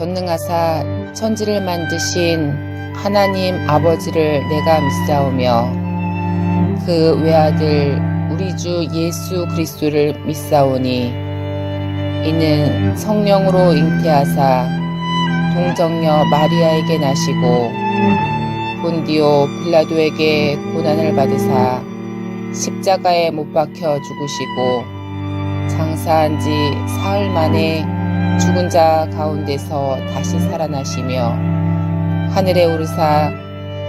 전능하사 천지를 만드신 하나님 아버지를 내가 믿사오며 그 외아들 우리 주 예수 그리스도를 믿사오니 이는 성령으로 잉태하사 동정녀 마리아에게 나시고 본디오 빌라도에게 고난을 받으사 십자가에 못 박혀 죽으시고 장사한 지 사흘 만에 죽은 자 가운데서 다시 살아나시며 하늘에 오르사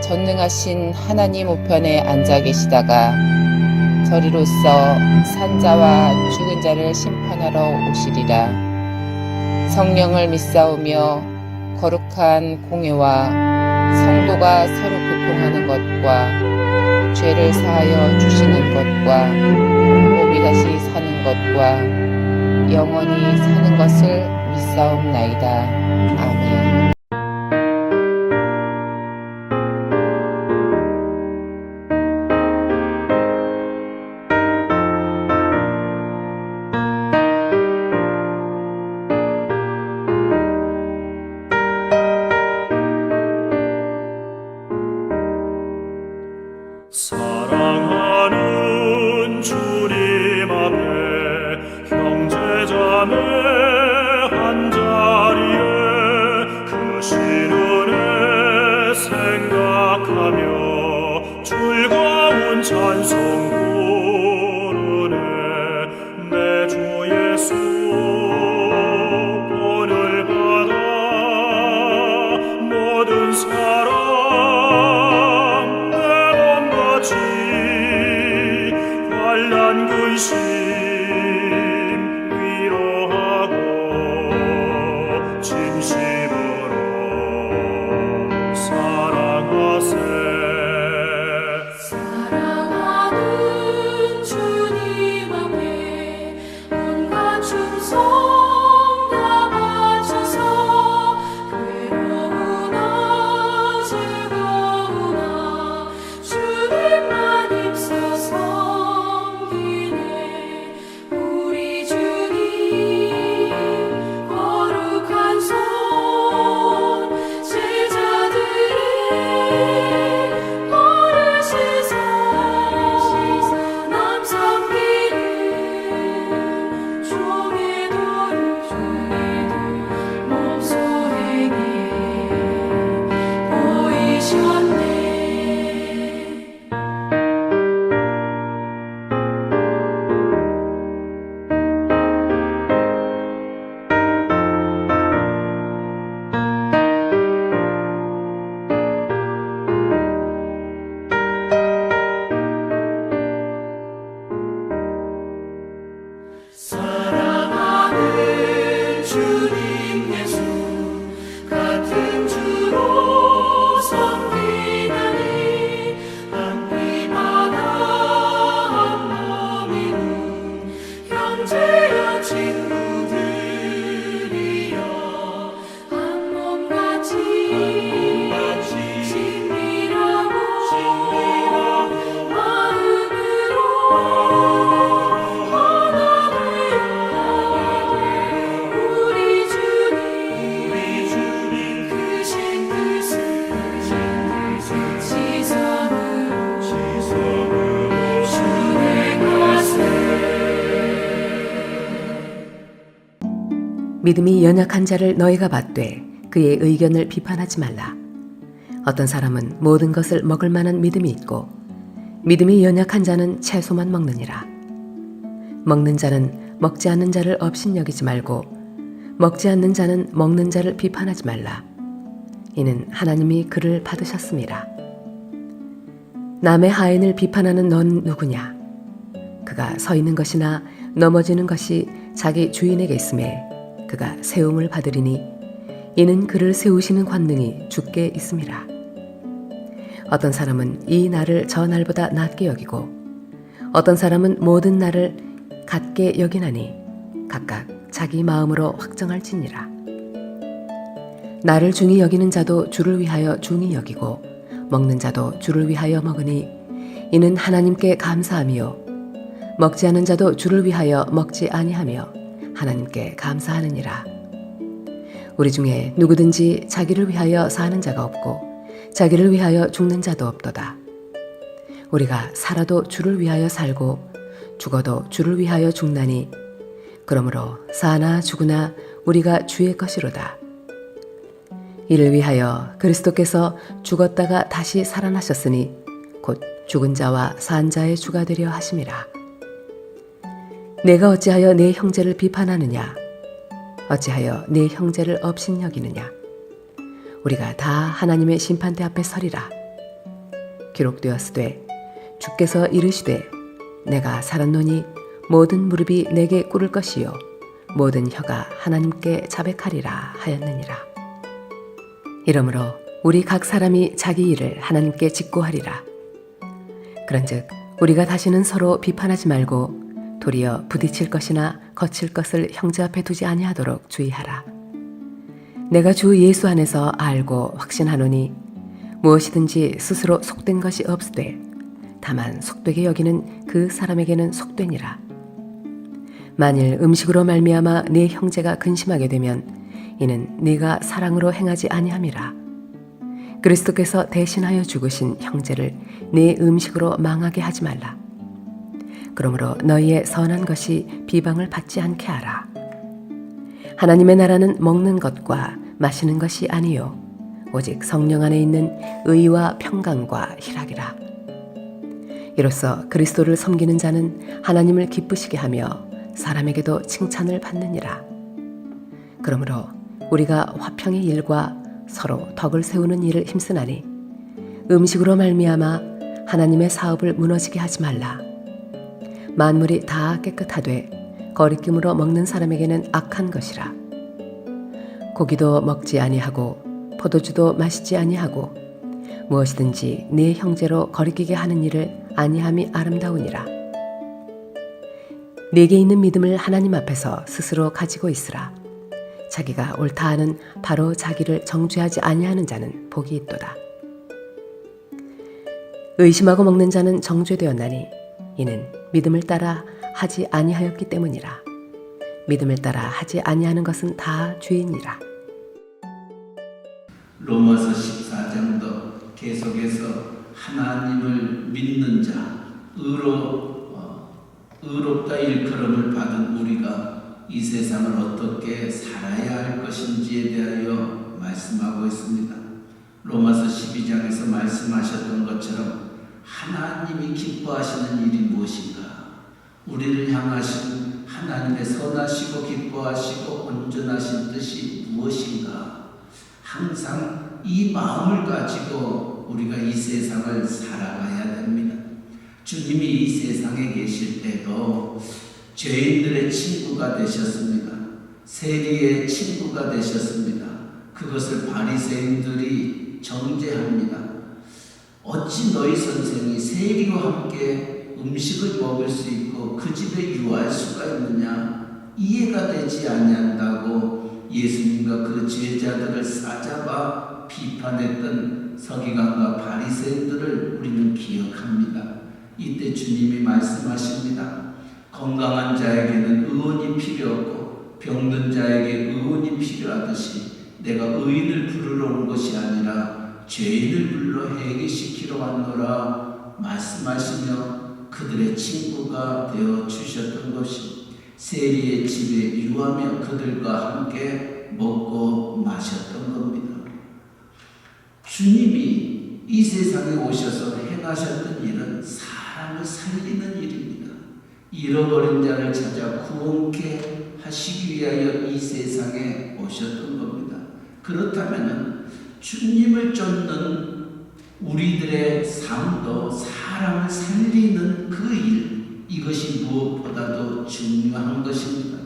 전능하신 하나님 우편에 앉아 계시다가 저리로서 산자와 죽은 자를 심판하러 오시리라. 성령을 믿사오며 거룩한 공회와 성도가 서로 교통하는 것과 죄를 사하여 주시는 것과 몸이 다시 사는 것과 영원히 사는 것을 믿사옵나이다. 아멘. 사랑하는 주님 앞에 형제자매 한자리에 그 신은혜 생각하며 즐거운 찬송 부르네. 내 주 예수 본을 받아 모든 사람 환난 근심 위로하고 진심으로 사랑하세. 사랑하는 주님 앞에 온갖 충성 다 바쳐서 괴로우나 즐거우나 주님만 입서서 우리 주님 거룩한 손 제자들의 버르시사 남 섬기는 종의 도를 몸소에게 보이셨네. 사랑하는 주님 예수 같은 주로 섬기나니 한 피마다 한 몸이군 형제여 친구들이여 한 몸같이 친밀하고 마음으로 우리 주님 크신 뜻을 지성으로 준행하세. 믿음이 연약한 자를 너희가 받되 그의 의견을 비판하지 말라. 어떤 사람은 모든 것을 먹을 만한 믿음이 있고 믿음이 연약한 자는 채소만 먹느니라. 먹는 자는 먹지 않는 자를 업신여기지 말고 먹지 않는 자는 먹는 자를 비판하지 말라. 이는 하나님이 그를 받으셨음이라. 남의 하인을 비판하는 넌 누구냐? 그가 서 있는 것이나 넘어지는 것이 자기 주인에게 있음에 그가 세움을 받으리니 이는 그를 세우시는 권능이 주께 있음이라. 어떤 사람은 이 날을 저 날보다 낮게 여기고 어떤 사람은 모든 날을 같게 여기나니 각각 자기 마음으로 확정할지니라. 나를 중히 여기는 자도 주를 위하여 중히 여기고 먹는 자도 주를 위하여 먹으니 이는 하나님께 감사함이요 먹지 않은 자도 주를 위하여 먹지 아니하며 하나님께 감사하느니라. 우리 중에 누구든지 자기를 위하여 사는 자가 없고 자기를 위하여 죽는 자도 없도다. 우리가 살아도 주를 위하여 살고 죽어도 주를 위하여 죽나니 그러므로 사나 죽으나 우리가 주의 것이로다. 이를 위하여 그리스도께서 죽었다가 다시 살아나셨으니 곧 죽은 자와 산 자의 주가 되려 하심이라. 내가 어찌하여 내 형제를 비판하느냐? 어찌하여 내 형제를 업신여기느냐? 우리가 다 하나님의 심판대 앞에 서리라. 기록되었으되 주께서 이르시되 내가 살았노니 모든 무릎이 내게 꿇을 것이요 모든 혀가 하나님께 자백하리라 하였느니라. 이러므로 우리 각 사람이 자기 일을 하나님께 직고하리라. 그런즉 우리가 다시는 서로 비판하지 말고 도리어 부딪힐 것이나 거칠 것을 형제 앞에 두지 아니하도록 주의하라. 내가 주 예수 안에서 알고 확신하노니 무엇이든지 스스로 속된 것이 없으되 다만 속되게 여기는 그 사람에게는 속되니라. 만일 음식으로 말미암아 네 형제가 근심하게 되면 이는 네가 사랑으로 행하지 아니함이라. 그리스도께서 대신하여 죽으신 형제를 네 음식으로 망하게 하지 말라. 그러므로 너희의 선한 것이 비방을 받지 않게 하라. 하나님의 나라는 먹는 것과 마시는 것이 아니요 오직 성령 안에 있는 의와 평강과 희락이라. 이로써 그리스도를 섬기는 자는 하나님을 기쁘시게 하며 사람에게도 칭찬을 받느니라. 그러므로 우리가 화평의 일과 서로 덕을 세우는 일을 힘쓰나니 음식으로 말미암아 하나님의 사업을 무너지게 하지 말라. 만물이 다 깨끗하되 거리낌으로 먹는 사람에게는 악한 것이라. 고기도 먹지 아니하고 포도주도 마시지 아니하고 무엇이든지 네 형제로 거리끼게 하는 일을 아니함이 아름다우니라. 내게 있는 믿음을 하나님 앞에서 스스로 가지고 있으라. 자기가 옳다 하는 바로 자기를 정죄하지 아니하는 자는 복이 있도다. 의심하고 먹는 자는 정죄되었나니 이는 믿음을 따라 하지 아니하였기 때문이라. 믿음을 따라 하지 아니하는 것은 다 죄이니라. 로마서 14장도 계속해서 하나님을 믿는 자, 의롭다 일컬음을 받은 우리가 이 세상을 어떻게 살아야 할 것인지에 대하여 말씀하고 있습니다. 로마서 12장에서 말씀하셨던 것처럼 하나님이 기뻐하시는 일이 무엇인가? 우리를 향하신 하나님의 선하시고 기뻐하시고 온전하신 뜻이 무엇인가? 항상 이 마음을 가지고 우리가 이 세상을 살아가야 됩니다. 주님이 이 세상에 계실 때도 죄인들의 친구가 되셨습니다. 세리의 친구가 되셨습니다. 그것을 바리새인들이 정죄합니다. 어찌 너희 선생이 세리와 함께 음식을 먹을 수 있고 그 집에 유할 수가 있느냐? 이해가 되지 아니한다고 예수님과 그 제자들을 싸잡아 비판했던 서기관과 바리새인들을 우리는 기억합니다. 이때 주님이 말씀하십니다. 건강한 자에게는 의원이 필요 없고 병든 자에게 의원이 필요하듯이 내가 의인을 부르러 온 것이 아니라 죄인을 불러 회개시키러 왔노라 말씀하시며 그들의 친구가 되어 주셨던 것이 세리의 집에 유하며 그들과 함께 먹고 마셨던 겁니다. 주님이 이 세상에 오셔서 행하셨던 일은 사람을 살리는 일입니다. 잃어버린 자를 찾아 구원케 하시기 위하여 이 세상에 오셨던 겁니다. 그렇다면 주님을 쫓는 우리들의 삶도 사람을 살리는 그 일, 이것이 무엇보다도 중요한 것입니다.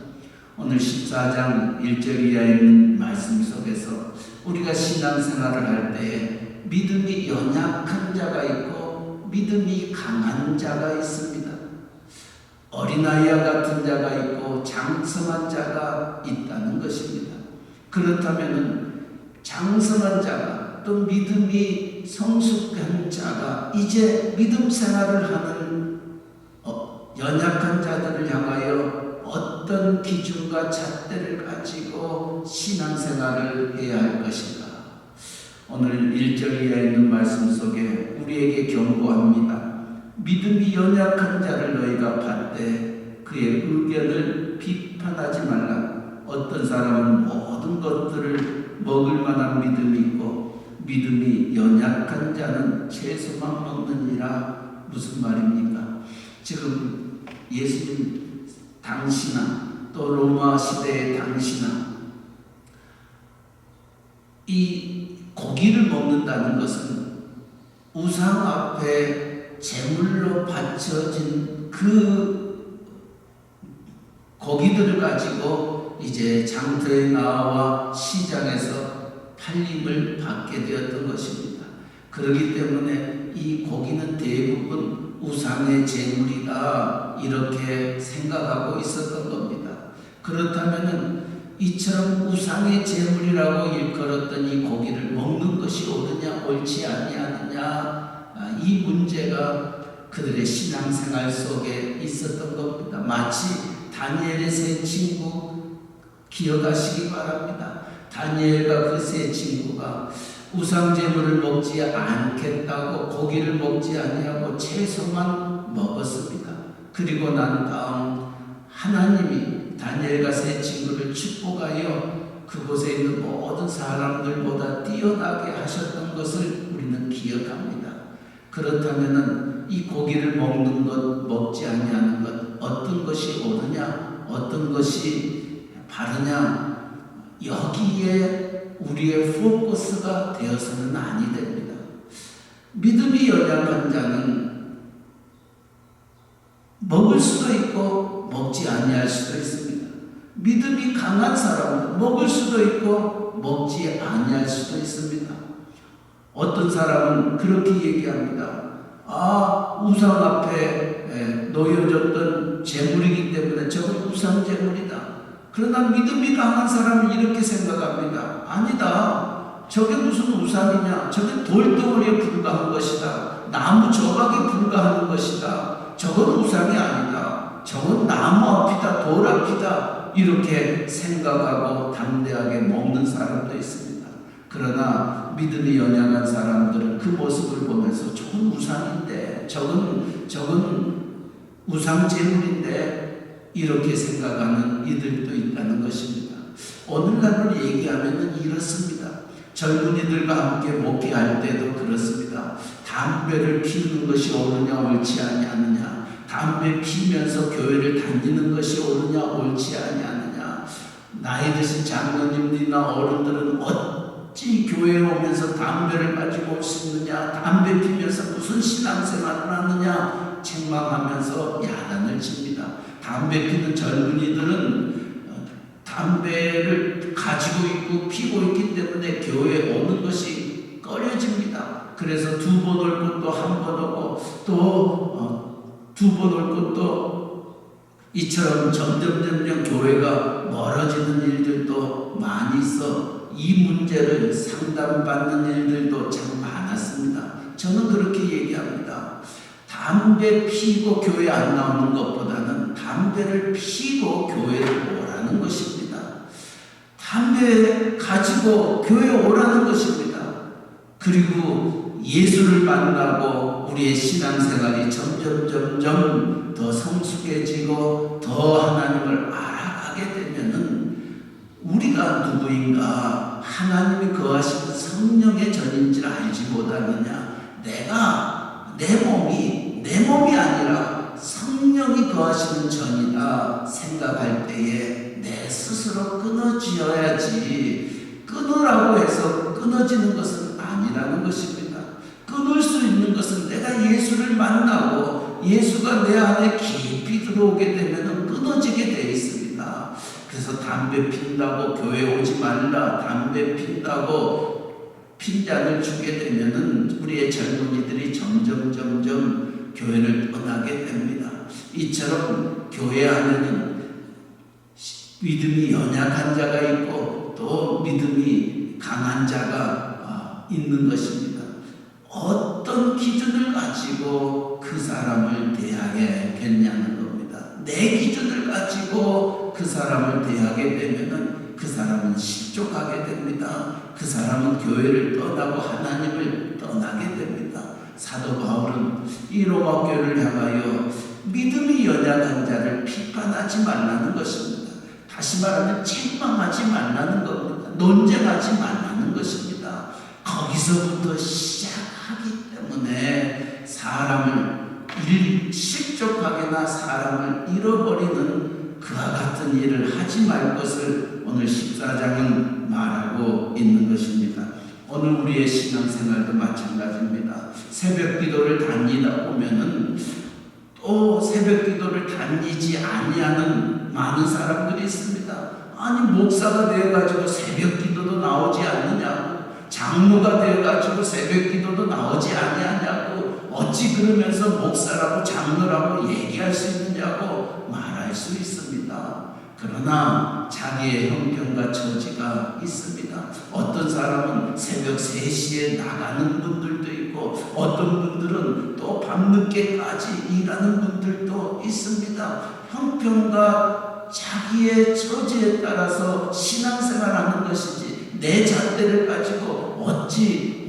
오늘 14장 1절 이하에 있는 말씀 속에서 우리가 신앙생활을 할 때에 믿음이 연약한 자가 있고 믿음이 강한 자가 있습니다. 어린아이와 같은 자가 있고 장성한 자가 있다는 것입니다. 그렇다면 장성한 자가 또 믿음이 성숙한 자가 이제 믿음 생활을 하는 연약한 자들을 향하여 어떤 어떤 기준과 잣대를 가지고 신앙생활을 해야 할 것인가? 오늘 1절 이하에 있는 말씀 속에 우리에게 경고합니다. 믿음이 연약한 자를 너희가 받되 그의 의견을 비판하지 말라. 어떤 사람은 모든 것들을 먹을 만한 믿음이 있고 믿음이 연약한 자는 채소만 먹느니라. 무슨 말입니까? 지금 예수님 당시나 또 로마 시대의 당시나 이 고기를 먹는다는 것은 우상 앞에 제물로 바쳐진 그 고기들을 가지고 이제 장터에 나와 시장에서 팔림을 받게 되었던 것입니다. 그렇기 때문에 이 고기는 대부분 우상의 제물이다 이렇게 생각하고 있었던 겁니다. 그렇다면은 이처럼 우상의 제물이라고 일컬었던 이 고기를 먹는 것이 옳으냐 옳지 아니하느냐, 이 문제가 그들의 신앙생활 속에 있었던 겁니다. 마치 다니엘의 세 친구 기억하시기 바랍니다. 다니엘과 그 세 친구가 우상 제물을 먹지 않겠다고 고기를 먹지 아니하고 채소만 먹었습니다. 그리고 난 다음 하나님이 다니엘과 세 친구를 축복하여 그곳에 있는 모든 사람들보다 뛰어나게 하셨던 것을 우리는 기억합니다. 그렇다면은 이 고기를 먹는 것, 먹지 아니하는 것, 어떤 것이 옳으냐, 어떤 것이 바르냐, 여기에 우리의 포커스가 되어서는 아니 됩니다. 믿음이 연약한 자는 먹을 수도 있고 먹지 아니할 수도 있습니다. 믿음이 강한 사람은 먹을 수도 있고 먹지 아니할 수도 있습니다. 어떤 사람은 그렇게 얘기합니다. 우상 앞에 놓여졌던 제물이기 때문에 저건 우상 제물이다. 그러나 믿음이 강한 사람은 이렇게 생각합니다. 아니다. 저게 무슨 우상이냐. 저게 돌덩어리에 불과한 것이다. 나무 조각에 불과한 것이다. 저건 우상이 아니다. 저건 나무 앞이다. 돌 앞이다. 이렇게 생각하고 담대하게 먹는 사람도 있습니다. 그러나 믿음이 연약한 사람들은 그 모습을 보면서 저건 우상인데, 저건 우상 제물인데 이렇게 생각하는 이들도 있다는 것입니다. 오늘날을 얘기하면 이렇습니다. 젊은이들과 함께 목회할 때도 그렇습니다. 담배를 피우는 것이 옳으냐 옳지 아니하느냐, 담배 피면서 교회를 다니는 것이 옳으냐 옳지 아니하느냐, 나이 드신 장로님들이나 어른들은 어찌 교회에 오면서 담배를 가지고 올 수 있느냐, 담배 피면서 무슨 신앙생활을 하느냐 책망하면서 야단을 칩니다. 담배 피는 젊은이들은 담배를 가지고 있고 피고 있기 때문에 교회에 오는 것이 꺼려집니다. 그래서 두 번 올 것도 한 번 오고 또 두 번 올 것도 이처럼 점점 교회가 멀어지는 일들도 많이 있어 이 문제를 상담받는 일들도 참 많았습니다. 저는 그렇게 얘기합니다. 담배 피고 교회 안 나오는 것보다는 담배를 피고 교회를 오라는 것입니다. 담배 가지고 교회 오라는 것입니다. 그리고 예수를 만나고 우리의 신앙생활이 점점 더 성숙해지고 더 하나님을 알아가게 되면은 우리가 누구인가, 하나님이 거하시는 성령의 전인지를 알지 못하느냐, 내가 내 몸이 아니라 성령이 거하시는 전이다 생각할 때에 내 스스로 끊어지어야지, 끊으라고 해서 끊어지는 것은 아니라는 것입니다. 끊을 수 있는 것은 내가 예수를 만나고 예수가 내 안에 깊이 들어오게 되면 끊어지게 되어 있습니다. 그래서 담배 핀다고 교회 오지 말라, 담배 핀다고 핀잔을 주게 되면은 우리의 젊은이들이 점점 교회를 떠나게 됩니다. 이처럼 교회 안에는 믿음이 연약한 자가 있고 또 믿음이 강한 자가 있는 것입니다. 어떤 기준을 가지고 그 사람을 대하겠냐는 겁니다. 내 기준을 가지고 그 사람을 대하게 되면은 그 사람은 실족하게 됩니다. 그 사람은 교회를 떠나고 하나님을 떠나게 됩니다. 사도 바울은 이 로마 교회를 향하여 믿음이 연약한 자를 비판하지 말라는 것입니다. 다시 말하면 책망하지 말라는 겁니다. 논쟁하지 말라는 것입니다. 거기서부터 시작하기 때문에 사람을 실족하게나 사람을 잃어버리는 그와 같은 일을 하지 말 것을 오늘 14장은 말하고 있는 것입니다. 오늘 우리의 신앙생활도 마찬가지입니다. 새벽 기도를 다니다 보면은 또 새벽 기도를 다니지 아니하는 많은 사람들이 있습니다. 아니 목사가 되어가지고 새벽 기도도 나오지 않느냐고, 장로가 되어가지고 새벽 기도도 나오지 아니하냐고, 어찌 그러면서 목사라고 장로라고 얘기할 수 있느냐고 말할 수 있습니다. 그러나 자기의 형편과 처지가 있습니다. 어떤 사람은 새벽 3시에 나가는 분들도 있고 어떤 분들은 또 밤늦게까지 일하는 분들도 있습니다. 형편과 자기의 처지에 따라서 신앙생활하는 것이지 내 잣대를 가지고 어찌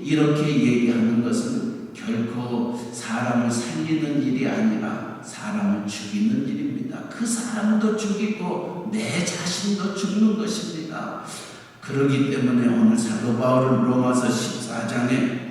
이렇게 얘기하는 것은 결코 사람을 살리는 일이 아니라 사람을 죽이는 일입니다. 그 사람도 죽이고 내 자신도 죽는 것입니다. 그렇기 때문에 오늘 사도 바울은 로마서 14장에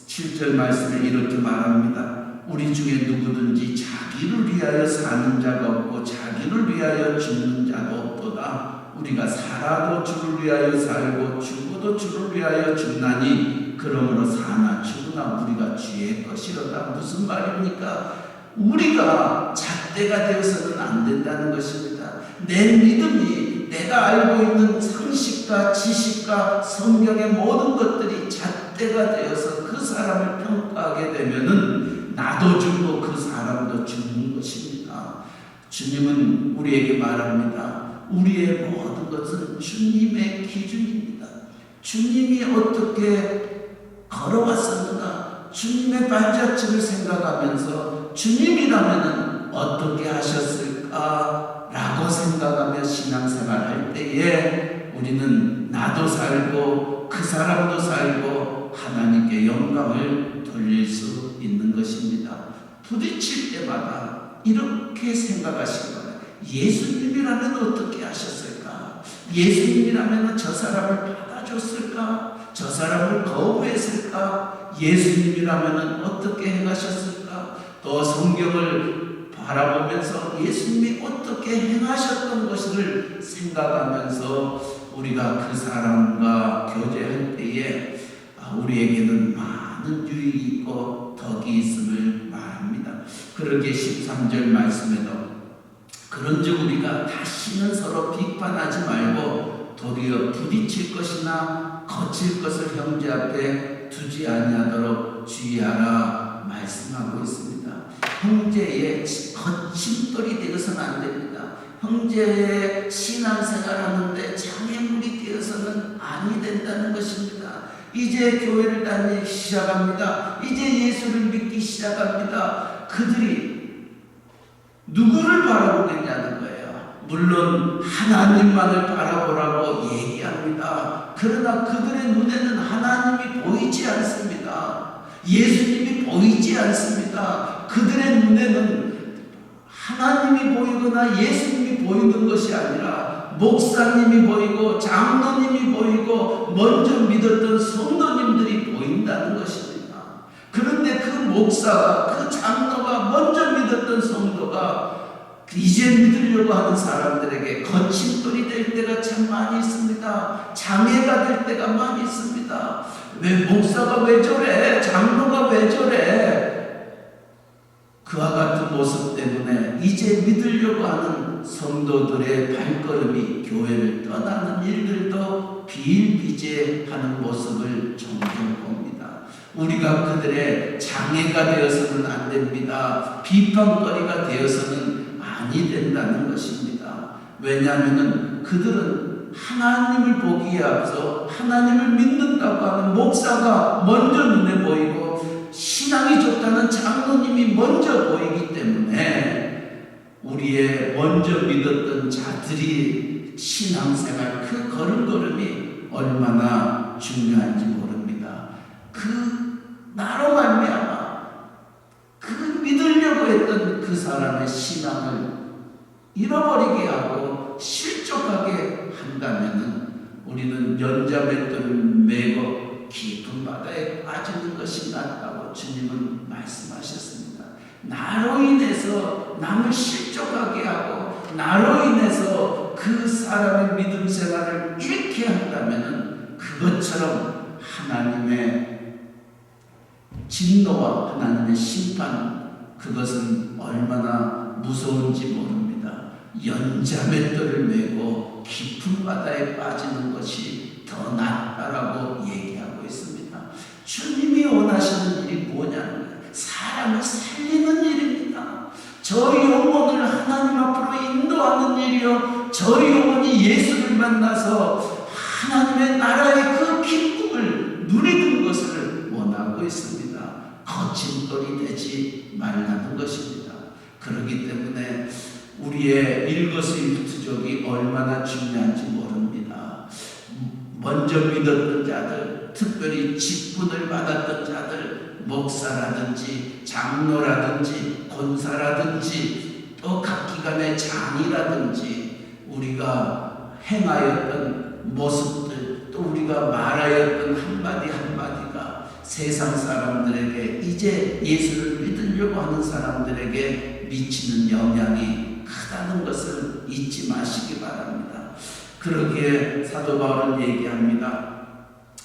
7절 말씀에 이렇게 말합니다. 우리 중에 누구든지 자기를 위하여 사는 자가 없고 자기를 위하여 죽는 자도 없도다. 우리가 살아도 주를 위하여 살고 죽어도 주를 위하여 죽나니 그러므로 사나 죽으나 우리가 주의 것이로다. 무슨 말입니까? 우리가 잣대가 되어서는 안 된다는 것입니다. 내 믿음이 내가 알고 있는 상식과 지식과 성경의 모든 것들이 잣대가 되어서 그 사람을 평가하게 되면은 나도 죽고 그 사람도 죽는 것입니다. 주님은 우리에게 말합니다. 우리의 모든 것은 주님의 기준입니다. 주님이 어떻게 걸어왔었는가, 주님의 발자취를 생각하면서 주님이라면 어떻게 하셨을까 라고 생각하며 신앙생활 할 때에 우리는 나도 살고 그 사람도 살고 하나님께 영광을 돌릴 수 있는 것입니다. 부딪힐 때마다 이렇게 생각하시기 바랍니다. 예수님이라면 어떻게 하셨을까? 예수님이라면 저 사람을 받아줬을까? 저 사람을 거부했을까? 예수님이라면 어떻게 행하셨을까? 또 성경을 바라보면서 예수님이 어떻게 행하셨던 것을 생각하면서 우리가 그 사람과 교제할 때에 우리에게는 많은 유익이 있고 덕이 있음을 말합니다. 그러기에 13절 말씀에도 그런즉 우리가 다시는 서로 비판하지 말고 도리어 부딪힐 것이나 거칠 것을 형제 앞에 두지 아니하도록 주의하라 말씀하고 있습니다. 형제의 거침돌이 되어서는 안 됩니다. 형제의 신앙생활하는데 장애물이 되어서는 아니 된다는 것입니다. 이제 교회를 다니기 시작합니다. 이제 예수를 믿기 시작합니다. 그들이 누구를 바라보겠냐는 거예요. 물론 하나님만을 바라보라고 얘기합니다. 그러나 그들의 눈에는 하나님이 보이지 않습니다. 예수님이 보이지 않습니다. 그들의 눈에는 하나님이 보이거나 예수님이 보이는 것이 아니라 목사님이 보이고 장로님이 보이고 먼저 믿었던 성도님들이 보인다는 것입니다. 그런데 그 목사가 그 장로가 먼저 믿었던 성도가 이제 믿으려고 하는 사람들에게 거침돌이 될 때가 참 많이 있습니다. 장애가 될 때가 많이 있습니다. 왜 목사가 왜 저래? 장로가 왜 저래? 그와 같은 모습 때문에 이제 믿으려고 하는 성도들의 발걸음이 교회를 떠나는 일들도 비일비재하는 모습을 종종 봅니다. 우리가 그들의 장애가 되어서는 안 됩니다. 비판거리가 되어서는 아니 된다는 것입니다. 왜냐하면 그들은 하나님을 보기에 앞서 하나님을 믿는다고 하는 목사가 먼저 눈에 보이고 신앙이 좋다는 장로님이 먼저 보이기 때문에 우리의 먼저 믿었던 자들이 신앙생활 그 걸음걸음이 얼마나 중요한지 모릅니다. 나로 말미암아 믿으려고 했던 그 사람의 신앙을 잃어버리게 하고 실족하게 한다면은 우리는 연자맷돌을 메고 깊은 바다에 빠지는 것이 낫다고 주님은 말씀하셨습니다. 나로 인해서 남을 실족하게 하고 나로 인해서 그 사람의 믿음 생활을 잃게 한다면은 그것처럼 하나님의 진노와 하나님의 심판, 그것은 얼마나 무서운지 모릅니다. 연자맷돌을 메고 깊은 바다에 빠지는 것이 더 낫다라고 얘기하고 있습니다. 주님이 원하시는 일이 뭐냐는 거예요. 사람을 살리는 일입니다. 저 영혼을 하나님 앞으로 인도하는 일이요, 저 영혼이 예수를 만나서 하나님의 나라의 그 기쁨을 누리는 것을 원하고 있습니다. 거친 돌이 되지 말라는 것입니다. 그렇기 때문에 우리의 일거수일투족이 얼마나 중요한지 모릅니다. 먼저 믿었던 자들, 특별히 직분을 받았던 자들, 목사라든지 장로라든지 권사라든지 또 각 기관의 장이라든지 우리가 행하였던 모습들, 또 우리가 말하였던 한마디 한마디가 세상 사람들에게, 이제 예수를 믿으려고 하는 사람들에게 미치는 영향이 크다는 것을 잊지 마시기 바랍니다. 그러기에 사도 바울은 얘기합니다.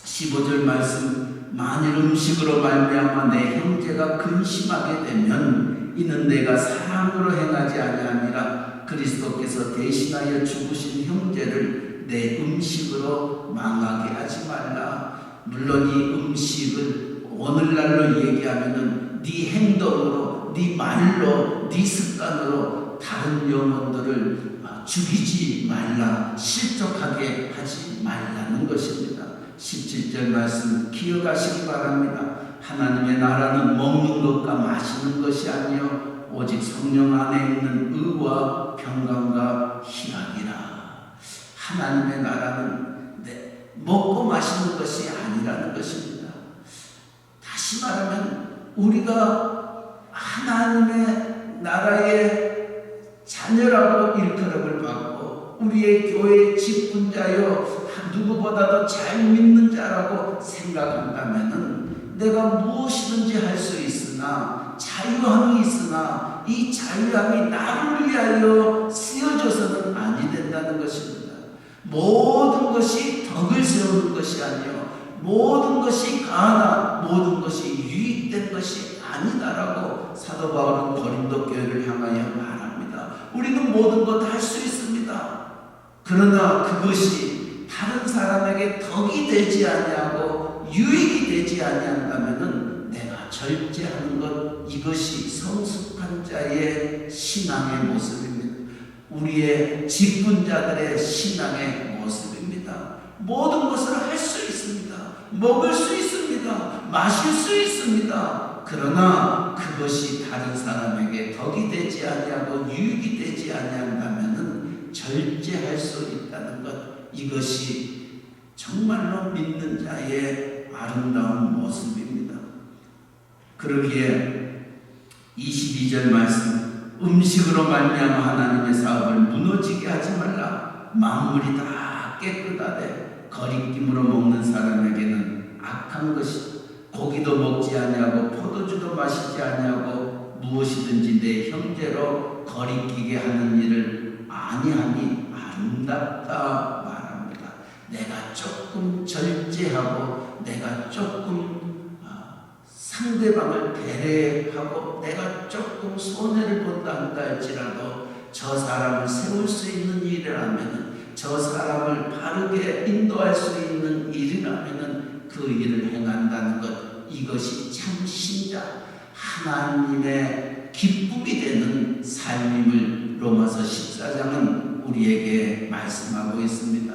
15절 말씀, 만일 음식으로 말미암아 내 형제가 근심하게 되면 이는 내가 사랑으로 행하지 아니함이라. 그리스도께서 대신하여 죽으신 형제를 내 음식으로 망하게 하지 말라. 물론 이 음식을 오늘날로 얘기하면은 네 행동으로, 네 말로, 네 습관으로 다른 영혼들을 죽이지 말라, 실족하게 하지 말라는 것입니다. 17절 말씀 기억하시기 바랍니다. 하나님의 나라는 먹는 것과 마시는 것이 아니요 오직 성령 안에 있는 의와 평강과 희락이라. 하나님의 나라는 먹고 마시는 것이 아니라는 것입니다. 다시 말하면 우리가 하나님의 나라의 자녀라고 일컬음을 받고 우리의 교회의 직분자요 누구보다도 잘 믿는 자라고 생각한다면 내가 무엇이든지 할 수 있으나, 자유함이 있으나 이 자유함이 나를 위하여 쓰여져서는 아니 된다는 것입니다. 모든 것이 덕을 세우는 것이 아니요 모든 것이 가나 모든 것이 유익된 것이 아니다라고 사도 바울은 고린도 교회를 향하여 말합니다. 우리는 모든 것 할 수 있습니다. 그러나 그것이 다른 사람에게 덕이 되지 아니하고 유익이 되지 아니한다면은 내가 절제하는 것, 이것이 성숙한 자의 신앙의 모습입니다. 우리의 직분자들의 신앙의 모습입니다. 모든 것을 할 수 있습니다. 먹을 수 있습니다. 마실 수 있습니다. 그러나 그것이 다른 사람에게 덕이 되지 아니하고 유익이 되지 아니한다면은 절제할 수 있다는 것, 이것이 정말로 믿는 자의 아름다운 모습입니다. 그러기에 22절 말씀, 음식으로 말미암아 하나님의 사업을 무너지게 하지 말라. 만물이 다 깨끗하되 거리낌으로 먹는 사람에게는 악한 것이, 고기도 먹지 아니하고 포도주도 마시지 아니하고 무엇이든지 내 형제로 거리끼게 하는 일을 아니하니 아름답다 말합니다. 내가 조금 절제하고 내가 조금 상대방을 배려하고 내가 조금 손해를 본다 한다 할지라도 저 사람을 세울 수 있는 일이라면, 저 사람을 바르게 인도할 수 있는 일이라면 그 일을 행한다는 것, 이것이 참 신자, 하나님의 기쁨이 되는 삶임을 로마서 14장은 우리에게 말씀하고 있습니다.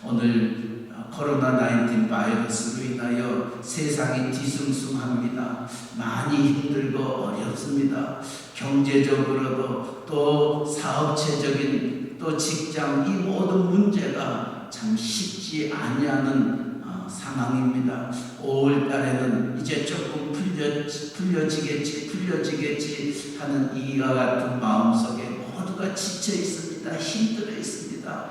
오늘 코로나19 바이러스로 인하여 세상이 뒤숭숭합니다. 많이 힘들고 어렵습니다. 경제적으로도 또 사업체적인 또 직장, 이 모든 문제가 참 쉽지 아니하는 상황입니다. 5월 달에는 이제 조금 풀려지겠지 하는 이와 같은 마음속에 모두가 지쳐 있습니다. 힘들어 있습니다.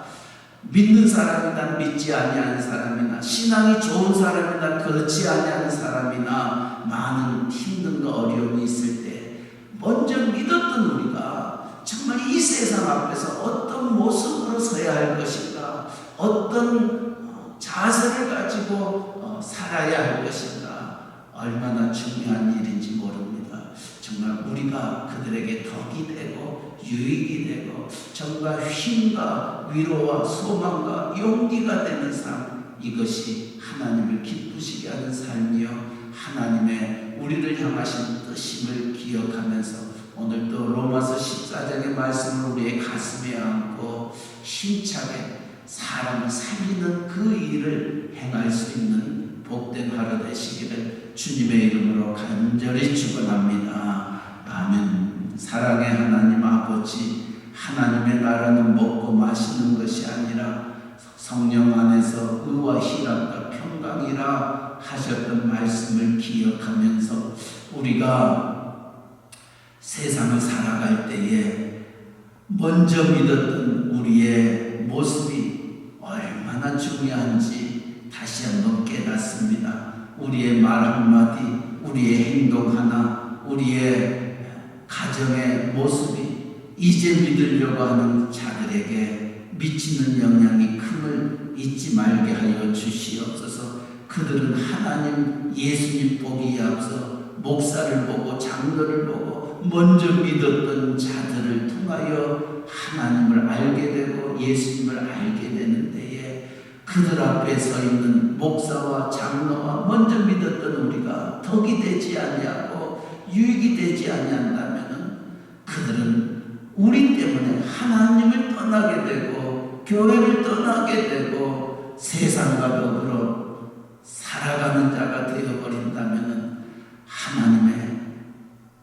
믿는 사람이나 믿지 아니하는 사람이나 신앙이 좋은 사람이나 그렇지 아니하는 사람이나 많은 힘든과 어려움이 있을 때 먼저 믿었던 우리가 정말 이 세상 앞에서 어떤 모습으로 서야 할 것인가, 어떤 자세를 가지고 살아야 할 것인가, 얼마나 중요한 일인지 모릅니다. 정말 우리가 그들에게 덕이 되고 유익이 되고 정말 힘과 위로와 소망과 용기가 되는 삶, 이것이 하나님을 기쁘시게 하는 삶이요, 하나님의 우리를 향하신 뜻임을 기억하면서 오늘도 로마서 14장의 말씀을 우리의 가슴에 안고 힘차게 사람을 살리는 그 일을 행할 수 있는 복된 하루 되시기를 주님의 이름으로 간절히 축원합니다. 아멘. 사랑의 하나님 아버지, 하나님의 나라는 먹고 마시는 것이 아니라 성령 안에서 의와 희락과 평강이라 하셨던 말씀을 기억하면서 우리가 세상을 살아갈 때에 먼저 믿었던 우리의 모습이 얼마나 중요한지 다시 한번 깨닫습니다. 우리의 말 한마디, 우리의 행동 하나, 우리의 가정의 모습이 이제 믿으려고 하는 자들에게 미치는 영향이 큼을 잊지 말게 하여 주시옵소서. 그들은 하나님 예수님 보기에 앞서 목사를 보고 장로를 보고 먼저 믿었던 자들을 통하여 하나님을 알게 되고 예수님을 알게 되는 데에 그들 앞에 서 있는 목사와 장로와 먼저 믿었던 우리가 덕이 되지 아니하고 유익이 되지 아니한다면 그들은 우리 때문에 하나님을 떠나게 되고 교회를 떠나게 되고 세상과 더불어 살아가는 자가 되어버린다면 하나님의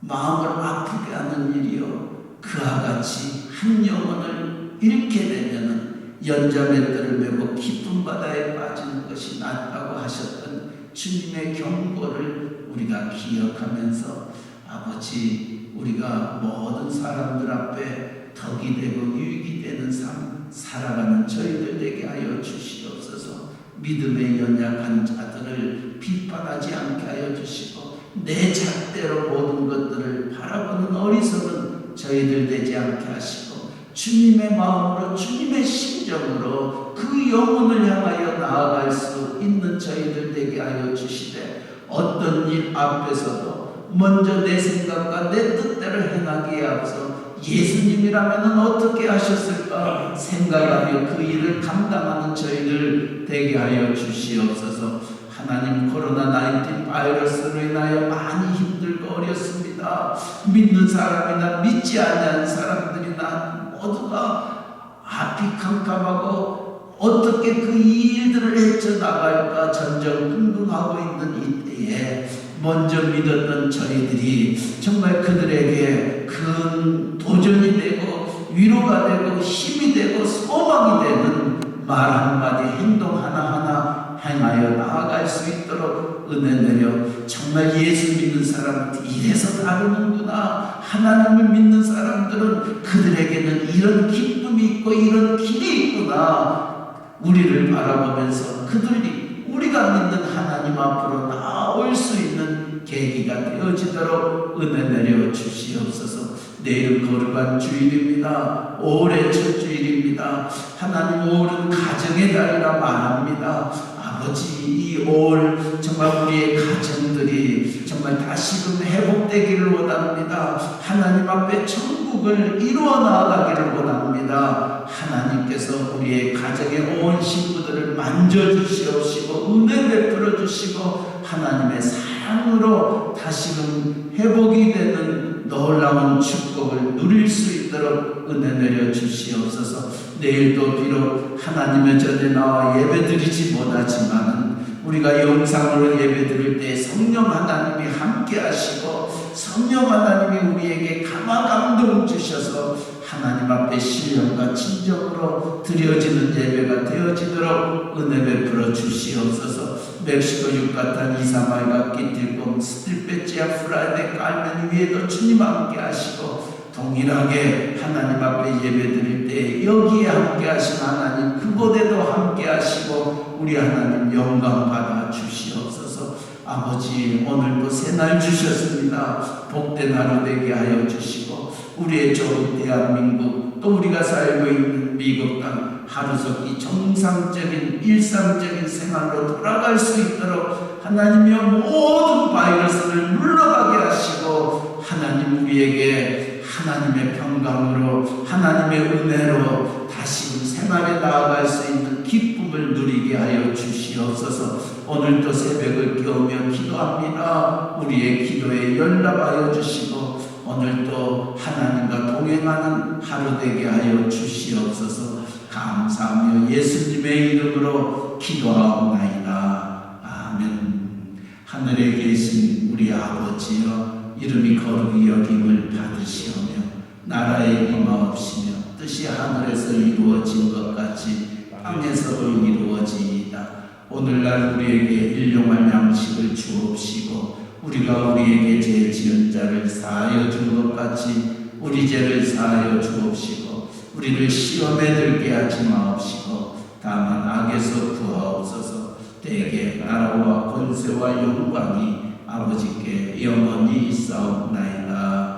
마음을 아프게 하는 일이요, 그와 같이 한 영혼을 잃게 되면 연자맷들을 메고 깊은 바다에 빠지는 것이 낫다고 하셨던 주님의 경고를 우리가 기억하면서 아버지, 우리가 모든 사람들 앞에 덕이 되고 유익이 되는 삶 살아가는 저희들 되게 하여 주시옵소서. 믿음의 연약한 자들을 비판하지 않게 하여 주시고 내 잣대로 모든 것들을 바라보는 어리석은 저희들 되지 않게 하시고 주님의 마음으로 주님의 심정으로 그 영혼을 향하여 나아갈 수 있는 저희들 되게 하여 주시되 어떤 일 앞에서도 먼저 내 생각과 내 뜻대로 행하기에 앞서 예수님이라면 어떻게 하셨을까 생각하며 그 일을 감당하는 저희들 되게 하여 주시옵소서. 하나님, 코로나19 바이러스로 인하여 많이 힘들고 어렵습니다. 믿는 사람이나 믿지 않는 사람들이나 모두가 앞이 캄캄하고 어떻게 그 일들을 헤쳐나갈까 전전긍긍하고 있는 이때에 먼저 믿었던 저희들이 정말 그들에게 큰 도전이 되고 위로가 되고 힘이 되고 소망이 되는 말 한마디, 행동 하나하나 행하여 나아갈 수 있도록 은혜 내려 정말 예수 믿는 사람들 이래서 다르는구나, 하나님을 믿는 사람들은 그들에게는 이런 기쁨이 있고 이런 길이 있구나, 우리를 바라보면서 그들이 우리가 믿는 하나님 앞으로 나올 수 있는 계기가 되어지도록 은혜 내려 주시옵소서. 내일은 거룩한 주일입니다. 5월의 첫 주일입니다. 하나님, 5월은 가정의 달이라 말합니다. 아버지, 이 5월 정말 우리의 가정들이 정말 다시금 회복되기를 원합니다. 하나님 앞에 천국을 이루어 나아가기를 원합니다. 하나님께서 우리의 가정의 온 식구들을 만져주시옵시고 은혜 베풀어 주시고 하나님의 사랑으로 다시금 회복이 되는 놀라운 축복을 누릴 수 있도록 은혜 내려 주시옵소서. 내일도 비록 하나님의 전에 나와 예배드리지 못하지만 우리가 영상으로 예배드릴 때 성령 하나님이 함께 하시고 성령 하나님이 우리에게 감화 감동 주셔서 하나님 앞에 신령과 진정으로 드려지는 예배가 되어지도록 은혜 베풀어 주시옵소서. 멕시코 유카탄 이사마이가 끼틸곰 스틸페치아 프라이데 깔면 위에도 주님 함께 하시고 동일하게 하나님 앞에 예배드릴 때 여기에 함께 하신 하나님 그곳에도 함께 하시고 우리 하나님 영광 받아 주시옵소서. 아버지 오늘도 새날 주셨습니다. 복된 하루 되게 하여 주시고 우리의 좋은 대한민국 또 우리가 살고 있는 미국 땅 하루속히 정상적인 일상적인 생활로 돌아갈 수 있도록 하나님이여 모든 바이러스를 물러가게 하시고 하나님 우리에게 하나님의 평강으로 하나님의 은혜로 다시 생활에 나아갈 수 있는 기쁨을 누리게 하여 주시옵소서. 오늘도 새벽을 깨우며 기도합니다. 우리의 기도에 연락하여 주시고 오늘도 하나님과 동행하는 하루 되게 하여 주시옵소서. 감사하며 예수님의 이름으로 기도하옵나이다. 아멘. 하늘에 계신 우리 아버지여 이름이 거룩히 여김을 받으시오며 나라의 임하옵시며 뜻이 하늘에서 이루어진 것 같이 땅에서도 이루어지이다. 오늘날 우리에게 일용할 양식을 주옵시고 우리가 우리에게 죄 지은 자를 사하여 준 것 같이 우리 죄를 사하여 주옵시고 우리를 시험에 들게 하지 마옵시고 다만 악에서 구하옵소서. 대개 나라와 권세와 영광이 아버지께 영원히 있사옵나이다.